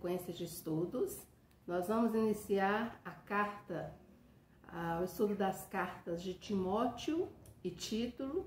sequência de estudos. Nós vamos iniciar o estudo das cartas de Timóteo e Tito.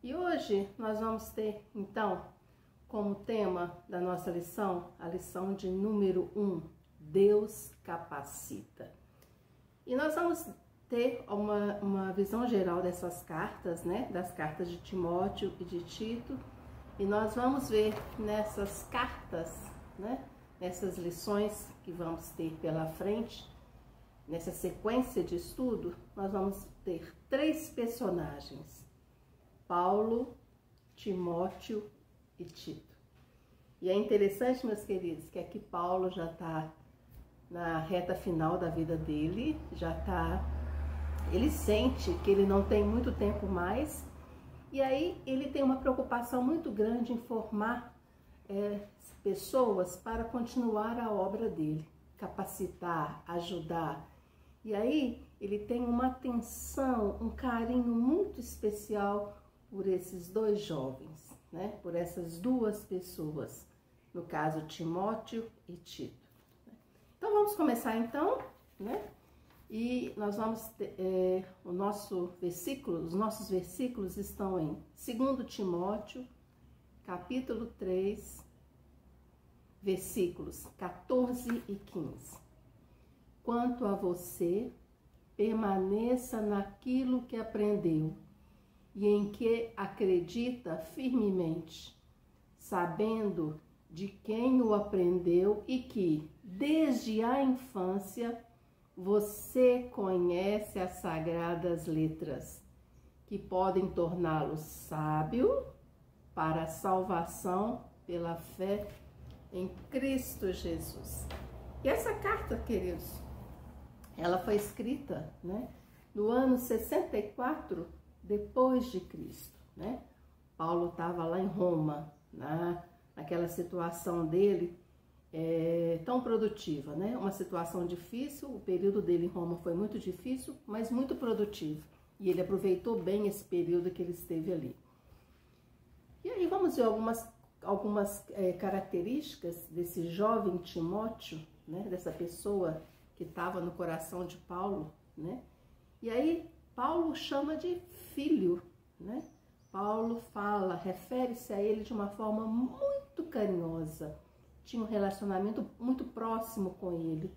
E hoje nós vamos ter, então, como tema da nossa lição, a lição de número 1, Deus capacita. E nós vamos ter uma visão geral dessas cartas, né? Das cartas de Timóteo e de Tito. E nós vamos ver nessas cartas, né? Nessas lições que vamos ter pela frente, nessa sequência de estudo, nós vamos ter 3 personagens: Paulo, Timóteo e Tito. E é interessante, meus queridos, que aqui Paulo já está na reta final da vida dele, ele sente que ele não tem muito tempo mais, e aí ele tem uma preocupação muito grande em formar pessoas para continuar a obra dele, capacitar, ajudar. E aí ele tem uma atenção, um carinho muito especial por esses 2 jovens, né? Por essas 2 pessoas, no caso Timóteo e Tito. Então vamos começar então, né? E nós vamos ter, os nossos versículos estão em 2 Timóteo, capítulo 3, versículos 14 e 15. Quanto a você, permaneça naquilo que aprendeu e em que acredita firmemente, sabendo de quem o aprendeu e que, desde a infância, você conhece as sagradas letras, que podem torná-lo sábio para a salvação pela fé em Cristo Jesus. E essa carta, queridos, ela foi escrita, né, no ano 64 depois de Cristo, né? Paulo estava lá em Roma, naquela situação dele tão produtiva, né? Uma situação difícil, o período dele em Roma foi muito difícil, mas muito produtivo. E ele aproveitou bem esse período que ele esteve ali. E aí vamos ver algumas características desse jovem Timóteo, né? Dessa pessoa que estava no coração de Paulo, né? E aí Paulo chama de filho, né? Paulo refere-se a ele de uma forma muito carinhosa. Tinha um relacionamento muito próximo com ele.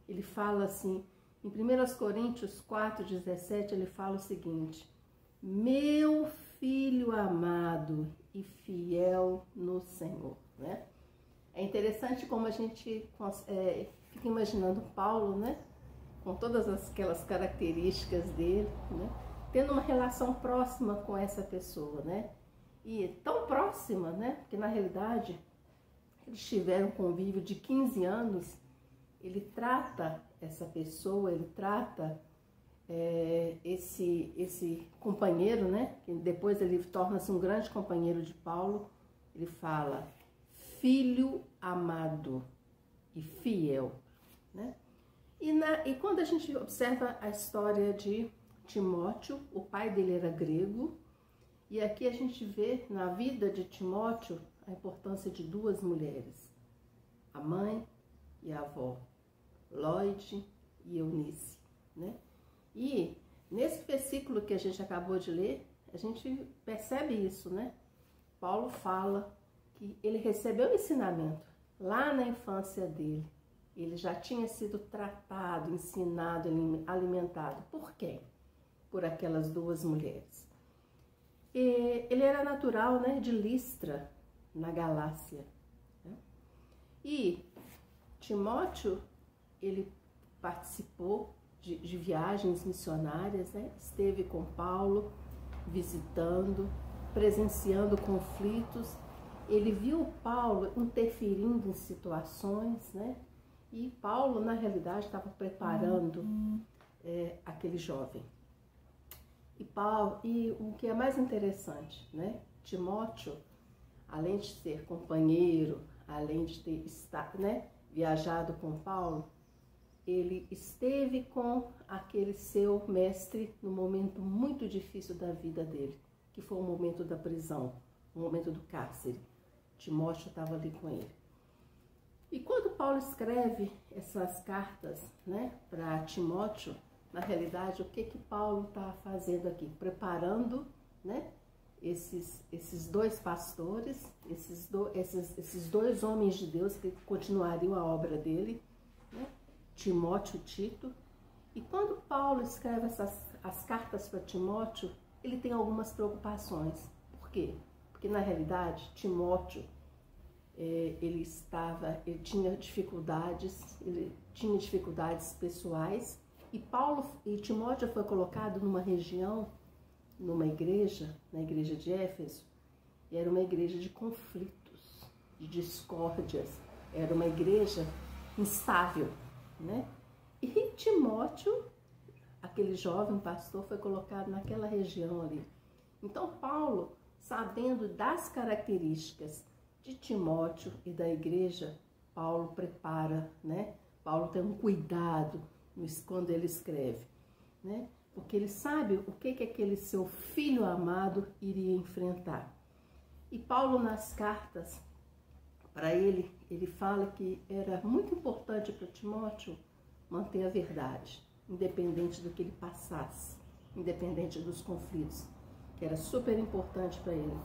Ele fala assim, em 1 Coríntios 4,17, ele fala o seguinte: meu filho amado e fiel no Senhor, né? É interessante como a gente fica imaginando Paulo, né? Com todas aquelas características dele, né? Tendo uma relação próxima com essa pessoa, né? E tão próxima, né? Porque na realidade eles tiveram um convívio de 15 anos. Ele trata essa pessoa, ele trata esse companheiro, né? Que depois ele torna-se um grande companheiro de Paulo. Ele fala, filho amado e fiel, né? E quando a gente observa a história de Timóteo, o pai dele era grego, e aqui a gente vê na vida de Timóteo a importância de 2 mulheres, a mãe e a avó, Lloyd e Eunice, né? E nesse versículo que a gente acabou de ler, a gente percebe isso, né? Paulo fala que ele recebeu ensinamento lá na infância dele. Ele já tinha sido tratado, ensinado, alimentado. Por quem? Por aquelas 2 mulheres. E ele era natural, né, de Listra, na Galácia, né? E Timóteo, ele participou de viagens missionárias, né? Esteve com Paulo, visitando, presenciando conflitos. Ele viu Paulo interferindo em situações, né? E Paulo, na realidade, estava preparando aquele jovem. E o que é mais interessante, né? Timóteo, além de ser companheiro, além de ter viajado com Paulo, ele esteve com aquele seu mestre no momento muito difícil da vida dele, que foi o momento da prisão, o momento do cárcere. Timóteo estava ali com ele. E quando Paulo escreve essas cartas, né, para Timóteo, na realidade, o que Paulo está fazendo aqui? Preparando, né, esses dois pastores, esses dois homens de Deus que continuariam a obra dele, né, Timóteo e Tito. E quando Paulo escreve as cartas para Timóteo, ele tem algumas preocupações. Por quê? Porque na realidade, Timóteo, ele tinha dificuldades pessoais, e Timóteo foi colocado numa região, numa igreja, na igreja de Éfeso, e era uma igreja de conflitos, de discórdias, era uma igreja instável, né? E Timóteo, aquele jovem pastor, foi colocado naquela região ali. Então Paulo, sabendo das características de Timóteo e da igreja, Paulo prepara, né? Paulo tem um cuidado quando ele escreve, né? Porque ele sabe o que aquele seu filho amado iria enfrentar. E Paulo, nas cartas para ele fala que era muito importante para Timóteo manter a verdade, independente do que ele passasse, independente dos conflitos, que era super importante para ele.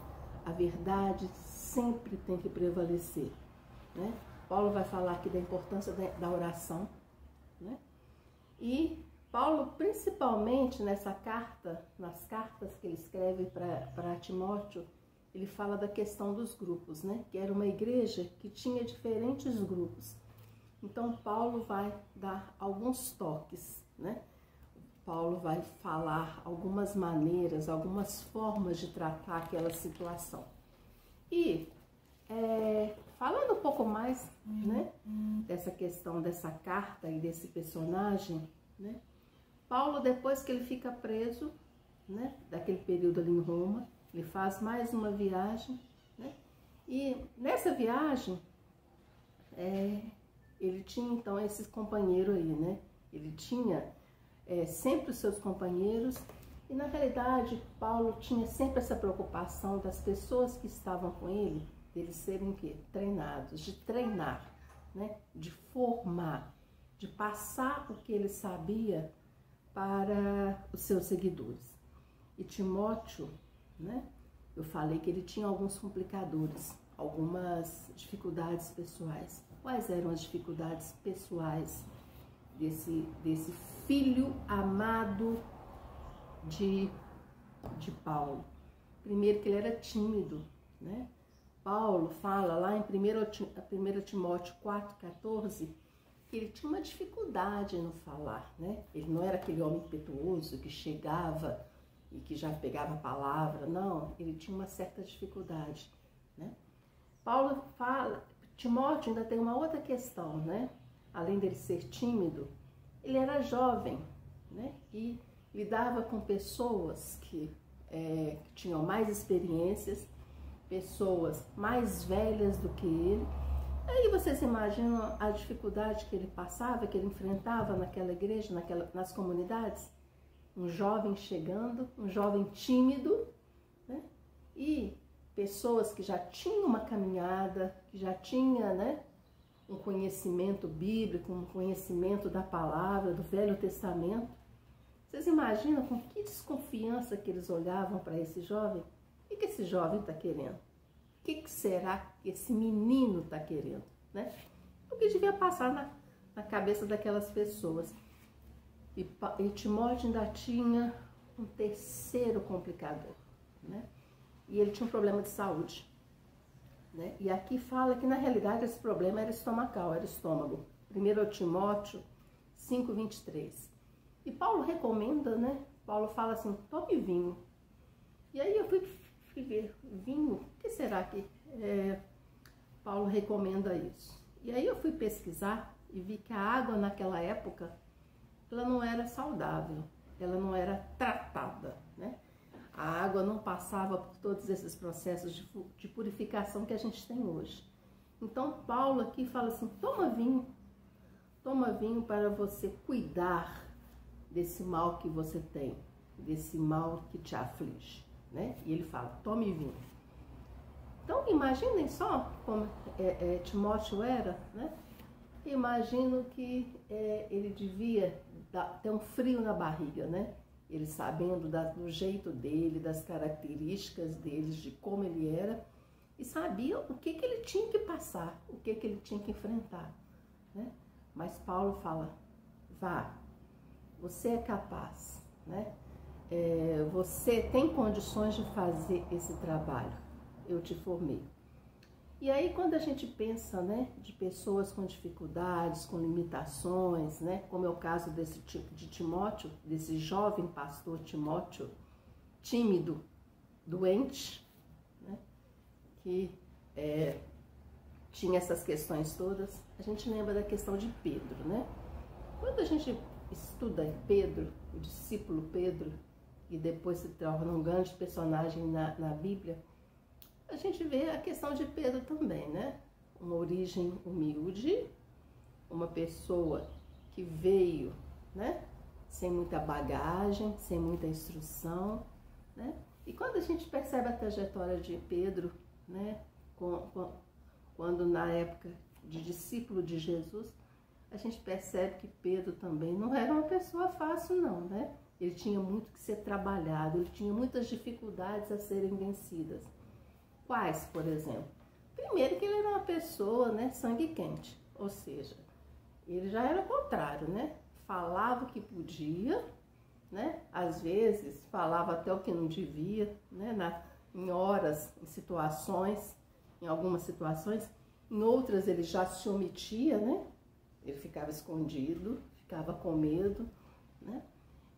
A verdade sempre tem que prevalecer, né? Paulo vai falar aqui da importância da oração, né? E Paulo, principalmente nas cartas que ele escreve para Timóteo, ele fala da questão dos grupos, né? Que era uma igreja que tinha diferentes grupos. Então Paulo vai dar alguns toques, né? Paulo vai falar algumas maneiras, algumas formas de tratar aquela situação. E falando um pouco mais, né, dessa questão dessa carta e desse personagem, né? Paulo, depois que ele fica preso, né, daquele período ali em Roma, ele faz mais uma viagem, né? E nessa viagem, ele tinha então esse companheiro aí, né? Ele tinha sempre os seus companheiros, e na realidade Paulo tinha sempre essa preocupação das pessoas que estavam com ele, deles serem treinados, de treinar, né? De formar, de passar o que ele sabia para os seus seguidores. E Timóteo, né? Eu falei que ele tinha alguns complicadores, algumas dificuldades pessoais. Quais eram as dificuldades pessoais desse filho amado de Paulo? Primeiro, que ele era tímido, né? Paulo fala lá em 1 Timóteo 4,14, que ele tinha uma dificuldade no falar, né? Ele não era aquele homem impetuoso que chegava e que já pegava a palavra, não, ele tinha uma certa dificuldade, né? Paulo fala, Timóteo ainda tem uma outra questão, né? Além dele ser tímido, ele era jovem, né? E lidava com pessoas que tinham mais experiências, pessoas mais velhas do que ele. Aí vocês imaginam a dificuldade que ele passava, que ele enfrentava naquela igreja, nas comunidades? Um jovem chegando, um jovem tímido, né? E pessoas que já tinham uma caminhada, que já tinham, né, um conhecimento bíblico, um conhecimento da palavra, do Velho Testamento. Vocês imaginam com que desconfiança que eles olhavam para esse jovem? O que esse jovem está querendo? O que será que esse menino está querendo, né? O que devia passar na cabeça daquelas pessoas. E Timóteo ainda tinha um terceiro complicador, né? E ele tinha um problema de saúde, né? E aqui fala que na realidade esse problema era estomacal, era estômago. 1 Timóteo 5,23. E Paulo recomenda, né? Paulo fala assim, tome vinho. E aí eu fui ver, vinho, o que será que Paulo recomenda isso? E aí eu fui pesquisar e vi que a água naquela época, ela não era saudável, ela não era tratada, né? A água não passava por todos esses processos de purificação que a gente tem hoje. Então Paulo aqui fala assim, toma vinho para você cuidar desse mal que você tem, desse mal que te aflige, né? E ele fala, tome vinho. Então, imaginem só como Timóteo era, né? Imagino que ele devia ter um frio na barriga, né? Ele sabendo do jeito dele, das características dele, de como ele era, e sabia o que ele tinha que passar, o que ele tinha que enfrentar, né? Mas Paulo fala, vá, você é capaz, né? Você tem condições de fazer esse trabalho, eu te formei. E aí quando a gente pensa, né, de pessoas com dificuldades, com limitações, né, como é o caso desse tipo de Timóteo, desse jovem pastor Timóteo, tímido, doente, né, que tinha essas questões todas, a gente lembra da questão de Pedro, né? Quando a gente estuda Pedro, o discípulo Pedro, e depois se torna um grande personagem na Bíblia, a gente vê a questão de Pedro também, né? Uma origem humilde, uma pessoa que veio, né? Sem muita bagagem, sem muita instrução, né? E quando a gente percebe a trajetória de Pedro, né? Quando na época de discípulo de Jesus, a gente percebe que Pedro também não era uma pessoa fácil não, né? Ele tinha muito que ser trabalhado, ele tinha muitas dificuldades a serem vencidas. Quais, por exemplo? Primeiro que ele era uma pessoa, né, sangue quente, ou seja, ele já era o contrário, né? Falava o que podia, né? Às vezes falava até o que não devia, né? Em horas, em situações, em algumas situações, em outras ele já se omitia, né? Ele ficava escondido, ficava com medo, né?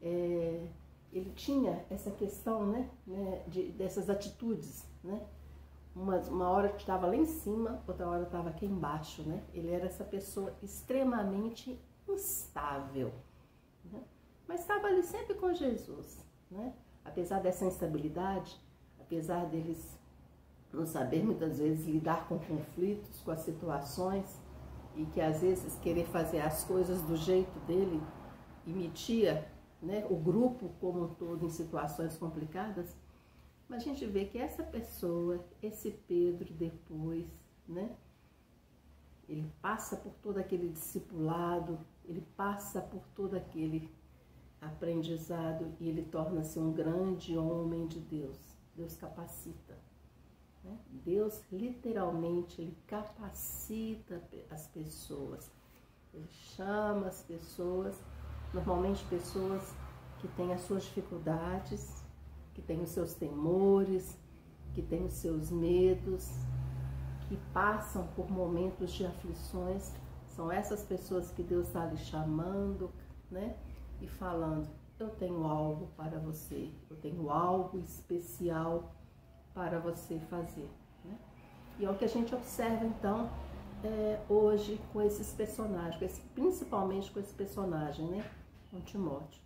Ele tinha essa questão, né, dessas atitudes, né? Uma hora que estava lá em cima, outra hora estava aqui embaixo, né? Ele era essa pessoa extremamente instável, né? Mas estava ali sempre com Jesus, né? Apesar dessa instabilidade, apesar deles não saber muitas vezes lidar com conflitos, com as situações, e que às vezes querer fazer as coisas do jeito dele imitia, né, o grupo como um todo em situações complicadas, mas a gente vê que essa pessoa, esse Pedro depois, né, ele passa por todo aquele discipulado, ele passa por todo aquele aprendizado e ele torna-se um grande homem de Deus. Deus capacita, né? Deus literalmente ele capacita as pessoas, ele chama as pessoas, normalmente pessoas que têm as suas dificuldades, que têm os seus temores, que têm os seus medos, que passam por momentos de aflições, são essas pessoas que Deus está lhe chamando, né? E falando, eu tenho algo para você, eu tenho algo especial para você fazer, né? E é o que a gente observa então hoje com esses personagens, principalmente com esse personagem, né? Com Timóteo.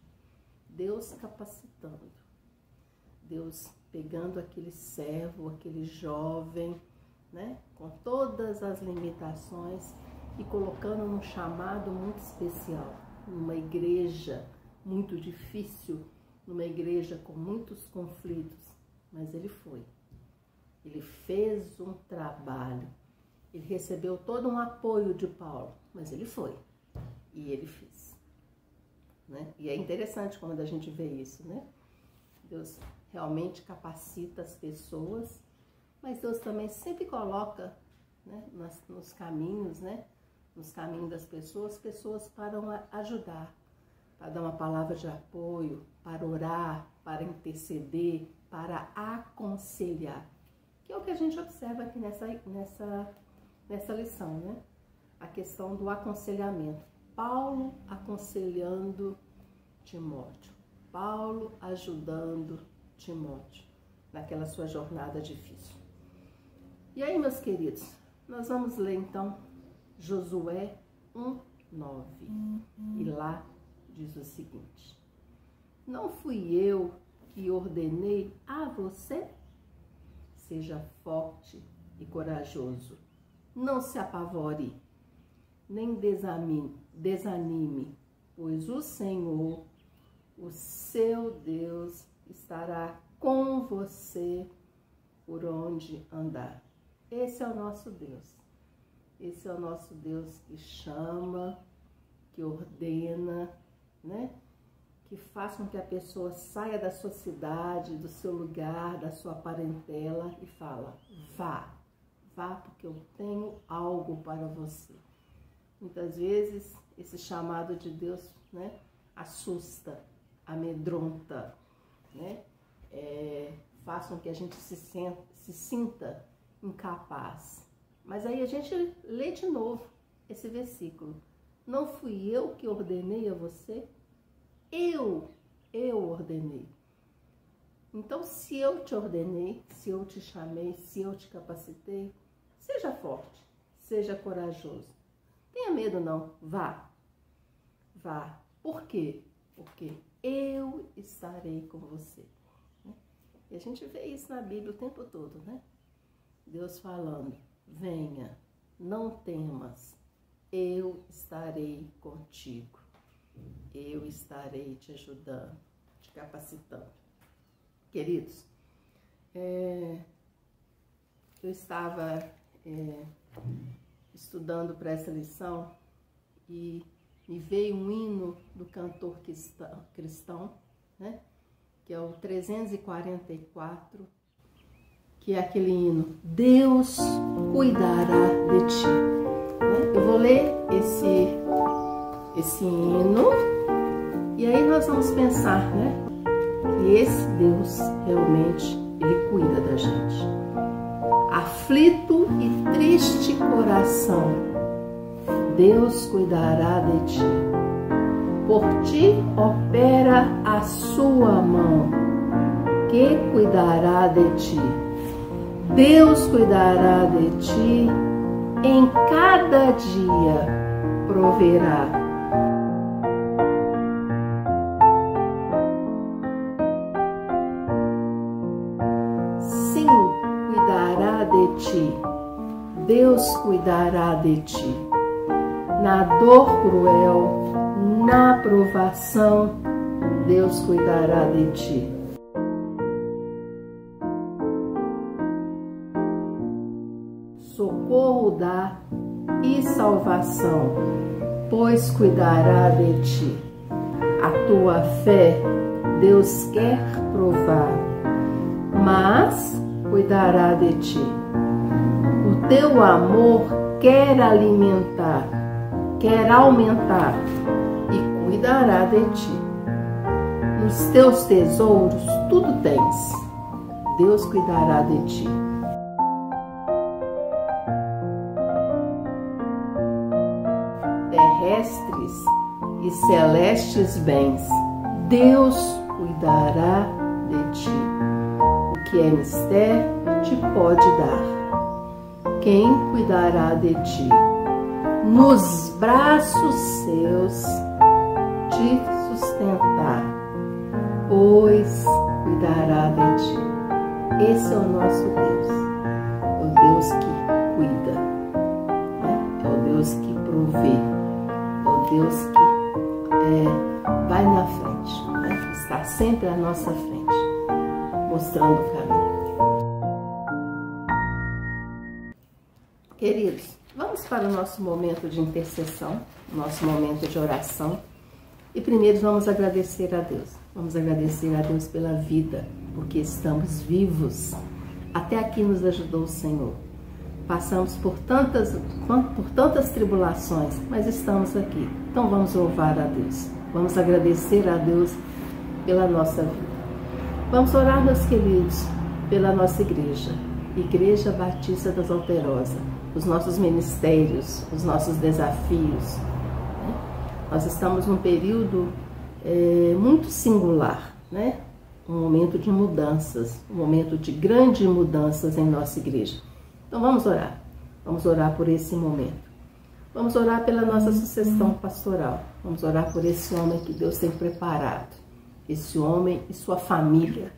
Deus capacitando, Deus pegando aquele servo, aquele jovem, né? Com todas as limitações e colocando num chamado muito especial, numa igreja muito difícil, numa igreja com muitos conflitos, mas ele foi. Ele fez um trabalho, ele recebeu todo um apoio de Paulo, mas ele foi e ele fez, né? E é interessante quando a gente vê isso, né? Deus realmente capacita as pessoas, mas Deus também sempre coloca, né, nos caminhos, né? Nos caminhos das pessoas para ajudar, para dar uma palavra de apoio, para orar, para interceder, para aconselhar. Que é o que a gente observa aqui nessa lição, né? A questão do aconselhamento. Paulo aconselhando Timóteo. Paulo ajudando Timóteo naquela sua jornada difícil. E aí, meus queridos, nós vamos ler então Josué 1:9. E lá diz o seguinte: não fui eu que ordenei a você? Seja forte e corajoso. Não se apavore, nem desanime, pois o Senhor, o seu Deus, estará com você por onde andar. Esse é o nosso Deus. Esse é o nosso Deus que chama, que ordena, né? Que faz com que a pessoa saia da sua cidade, do seu lugar, da sua parentela e fala: vá, vá porque eu tenho algo para você. Muitas vezes esse chamado de Deus, né, assusta, amedronta, né? Faz com que a gente se sinta incapaz. Mas aí a gente lê de novo esse versículo. Não fui eu que ordenei a você? Eu ordenei. Então, se eu te ordenei, se eu te chamei, se eu te capacitei, seja forte, seja corajoso. Tenha medo não, vá. Vá. Por quê? Porque eu estarei com você. E a gente vê isso na Bíblia o tempo todo, né? Deus falando: venha, não temas, eu estarei contigo. Eu estarei te ajudando, te capacitando. Queridos, eu estava estudando para essa lição e me veio um hino do cantor cristão, né? Que é o 344, que é aquele hino: Deus cuidará de ti. Eu vou ler esse hino e aí nós vamos pensar, né? Que esse Deus realmente, Ele cuida da gente. Aflito e triste coração, Deus cuidará de ti. Por ti opera a sua mão, que cuidará de ti. Deus cuidará de ti, em cada dia proverá. Sim, cuidará de ti. Deus cuidará de ti. Na dor cruel, na provação, Deus cuidará de ti. Socorro dá e salvação, pois cuidará de ti. A tua fé Deus quer provar, mas cuidará de ti. O teu amor quer alimentar, quer aumentar e cuidará de ti. Nos teus tesouros tudo tens, Deus cuidará de ti. Terrestres e celestes bens, Deus cuidará de ti. O que é mister te pode dar. Quem cuidará de ti? Nos braços seus te sustentar, pois cuidará de ti. Esse é o nosso Deus. É o Deus que cuida, né? É o Deus que provê, é o Deus que vai na frente, né? Está sempre à nossa frente, mostrando o caminho. Queridos, vamos para o nosso momento de intercessão, nosso momento de oração. E primeiro vamos agradecer a Deus. Vamos agradecer a Deus pela vida, porque estamos vivos. Até aqui nos ajudou o Senhor. Passamos por tantas tribulações, mas estamos aqui. Então vamos louvar a Deus. Vamos agradecer a Deus pela nossa vida. Vamos orar, meus queridos, pela nossa igreja. Igreja Batista das Alterosas. Os nossos ministérios, os nossos desafios. Nós estamos num período muito singular, né? Um momento de mudanças, um momento de grandes mudanças em nossa igreja. Então vamos orar por esse momento. Vamos orar pela nossa sucessão pastoral, vamos orar por esse homem que Deus tem preparado, esse homem e sua família,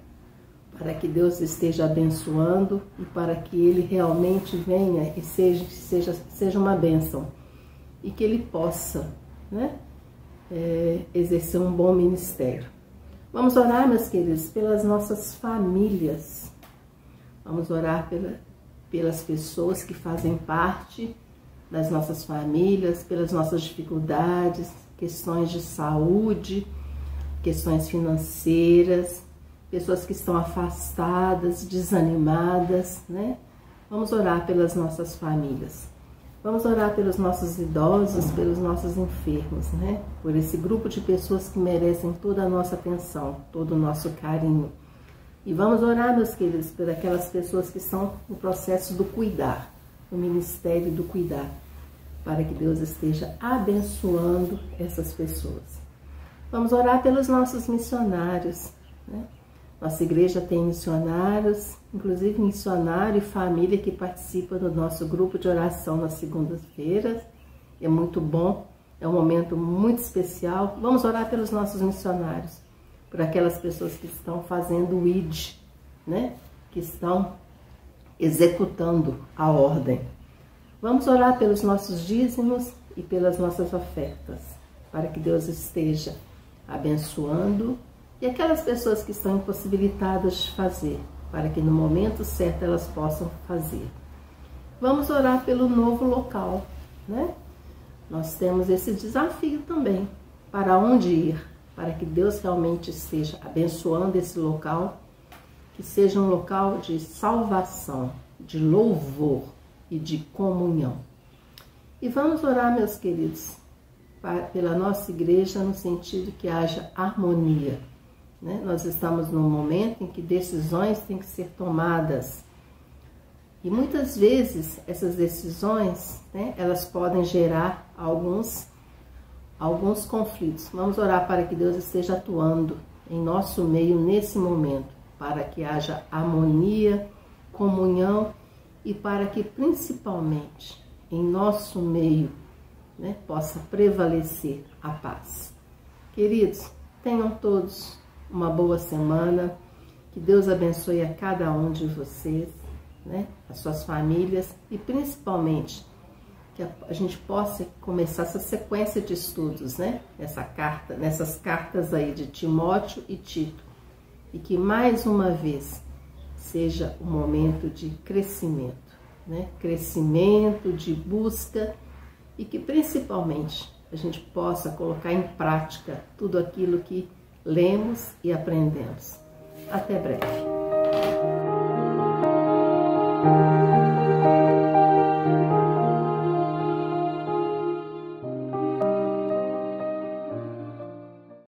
para que Deus esteja abençoando e para que ele realmente venha e seja uma bênção e que ele possa, né, exercer um bom ministério. Vamos orar, meus queridos, pelas nossas famílias. Vamos orar pelas pessoas que fazem parte das nossas famílias, pelas nossas dificuldades, questões de saúde, questões financeiras, pessoas que estão afastadas, desanimadas, né? Vamos orar pelas nossas famílias. Vamos orar pelos nossos idosos, pelos nossos enfermos, né? Por esse grupo de pessoas que merecem toda a nossa atenção, todo o nosso carinho. E vamos orar, meus queridos, por aquelas pessoas que estão no processo do cuidar, no ministério do cuidar, para que Deus esteja abençoando essas pessoas. Vamos orar pelos nossos missionários, né? Nossa igreja tem missionários, inclusive missionário e família que participa do nosso grupo de oração nas segundas-feiras. É muito bom, é um momento muito especial. Vamos orar pelos nossos missionários, por aquelas pessoas que estão fazendo o ID, né? Que estão executando a ordem. Vamos orar pelos nossos dízimos e pelas nossas ofertas, para que Deus esteja abençoando, e aquelas pessoas que estão impossibilitadas de fazer, para que no momento certo elas possam fazer. Vamos orar pelo novo local, né? Nós temos esse desafio também, para onde ir, para que Deus realmente esteja abençoando esse local, que seja um local de salvação, de louvor e de comunhão. E vamos orar, meus queridos, pela nossa igreja, no sentido que haja harmonia, né? Nós estamos num momento em que decisões têm que ser tomadas. E muitas vezes essas decisões, né, elas podem gerar alguns conflitos. Vamos orar para que Deus esteja atuando em nosso meio nesse momento, para que haja harmonia, comunhão e para que principalmente em nosso meio, né, possa prevalecer a paz. Queridos, tenham todos uma boa semana, que Deus abençoe a cada um de vocês, né, as suas famílias, e principalmente que a gente possa começar essa sequência de estudos, né, nessas cartas aí de Timóteo e Tito, e que mais uma vez seja um momento de crescimento, né, crescimento, de busca, e que principalmente a gente possa colocar em prática tudo aquilo que lemos e aprendemos. Até breve.